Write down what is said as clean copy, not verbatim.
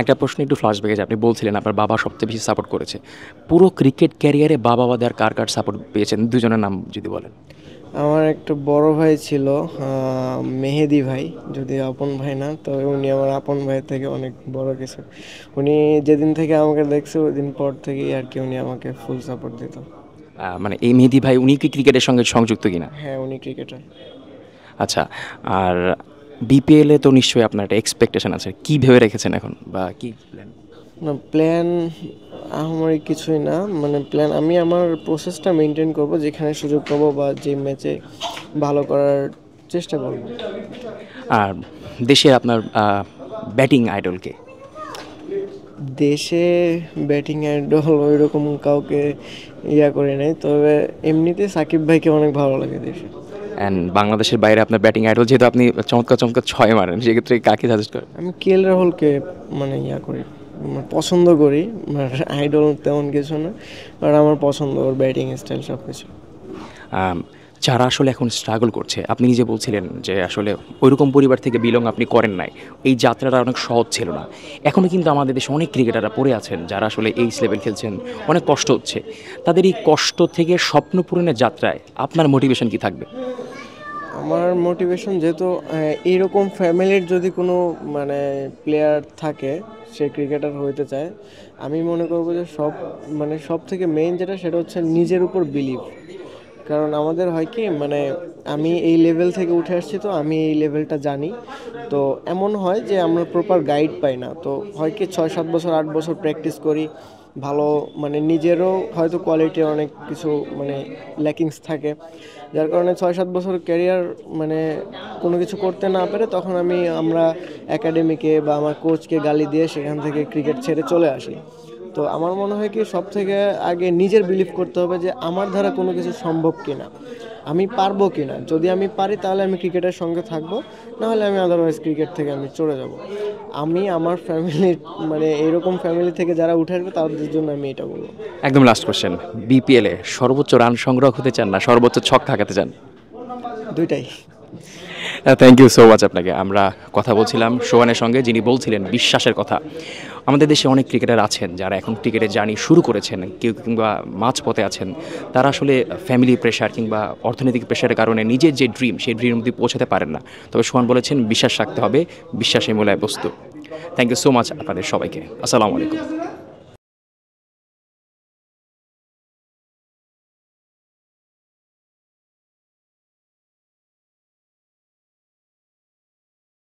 একটা প্রশ্ন একটু ফ্ল্যাশব্যাকে যে আপনি বলছিলেন আপনার বাবা সবচেয়ে বেশি সাপোর্ট করেছে। পুরো ক্রিকেট ক্যারিয়ারে বাবা বাদে আর কার সাপোর্ট পেয়েছেন? ২ জনের নাম যদি বলেন। আমার একটা বড় ভাই ছিল, মেহেদি ভাই, যদি আপন ভাই না, তবে উনি আমার আপন ভাইয়ের থেকে অনেক বড় কিছু। উনি যেদিন থেকে আমাকে দেখছে ওই দিন পর থেকেই আর কি উনি আমাকে ফুল সাপোর্ট দিত। মানে এই মেহেদী ভাই উনি কি ক্রিকেটের সঙ্গে সংযুক্ত কিনা? হ্যাঁ, উনি ক্রিকেটার। আচ্ছা। আর বিপিএলে তো নিশ্চয়ই আপনার একটা এক্সপেকটেশন আছে। কি ভেবে রেখেছেন এখন বা কি প্ল্যান? না, প্ল্যান আহামরি কিছুই না, মানে প্ল্যান আমি আমার প্রসেসটা মেনটেন করব, যেখানে সুযোগ পাবো বা যে ম্যাচে ভালো করার চেষ্টা করব। আর দেশের আপনার ব্যাটিং আইডলকে? দেশে ব্যাটিং আইডল ওইরকম কাউকে করে নাই, তবে এমনিতে সাকিব ভাইকে অনেক ভালো লাগে দেশে। অ্যান্ড বাংলাদেশের বাইরে আপনার ব্যাটিং আইডল, যেহেতু আপনি চমৎকার চমৎকার ছয় মারেন, সেক্ষেত্রে কাকে সাজেস্ট করেন? আমি রাহুলকে মানে করি, মানে পছন্দ করি। আইডল তেমন কিছু না, আর আমার পছন্দ ওর ব্যাটিং স্টাইল সব কিছু। আম, যারা আসলে এখন স্ট্রাগল করছে, আপনি নিজে বলছিলেন যে আসলে ওইরকম পরিবার থেকে বিলং আপনি করেন নাই, এই যাত্রাটা অনেক সহজ ছিল না। এখনও কিন্তু আমাদের দেশে অনেক ক্রিকেটাররা পড়ে আছেন যারা আসলে এই লেভেল খেলছেন, অনেক কষ্ট হচ্ছে। তাদের এই কষ্ট থেকে স্বপ্ন পূরণের যাত্রায় আপনার মোটিভেশন কি থাকবে? আমার মোটিভেশন যেহেতু এইরকম ফ্যামিলির যদি কোনো মানে প্লেয়ার থাকে, সে ক্রিকেটার হইতে চায়, আমি মনে করবো যে সব থেকে মেইন যেটা, সেটা হচ্ছে নিজের উপর বিলিভ। কারণ আমাদের হয় কি, মানে আমি এই লেভেল থেকে উঠে আসছি, তো আমি এই লেভেলটা জানি। তো এমন হয় যে আমরা প্রপার গাইড পাই না, তো হয় কি 6-7 বছর 8 বছর প্র্যাকটিস করি, ভালো মানে নিজেরও হয়তো কোয়ালিটির অনেক কিছু মানে ল্যাকিংস থাকে, যার কারণে 6-7 বছর ক্যারিয়ার মানে কোনো কিছু করতে না পেরে তখন আমরা একাডেমিকে বা আমার কোচকে গালি দিয়ে সেখান থেকে ক্রিকেট ছেড়ে চলে আসি। তো আমার মনে হয় কি, সব থেকে আগে নিজের বিলিভ করতে হবে যে আমার দ্বারা কোনো কিছু সম্ভব কিনা, আমি পারবো কিনা। যদি আমি পারি তাহলে আমি ক্রিকেটের সঙ্গে থাকবো, নাহলে আমি আদারওয়াইজ ক্রিকেট থেকে আমি চলে যাব। আমি আমার ফ্যামিলির মানে এরকম ফ্যামিলি থেকে যারা উঠে আসবে তাদের জন্য আমি এটা বলবো। একদম লাস্ট কোশ্চেন, বিপিএলে সর্বোচ্চ রান সংগ্রহ হতে চান না সর্বোচ্চ ছক্কা হাঁকাতে চান? দুইটাই। থ্যাংক ইউ সো মাচ আপনাকে। আমরা কথা বলছিলাম সোহানের সঙ্গে, যিনি বলছিলেন বিশ্বাসের কথা। আমাদের দেশে অনেক ক্রিকেটার আছেন যারা এখন ক্রিকেটের জার্নি শুরু করেছেন, কেউ কিংবা মাঝপথে আছেন। তারা আসলে ফ্যামিলি প্রেশার কিংবা অর্থনৈতিক প্রেশারের কারণে নিজের যে ড্রিম, সেই ড্রিম অবধি পৌঁছাতে পারেন না। তবে সোহান বলেছেন বিশ্বাস রাখতে হবে, বিশ্বাসে মূলায় বস্তু। থ্যাংক ইউ সো মাচ আপনাদের সবাইকে। আসসালামু আলাইকুম।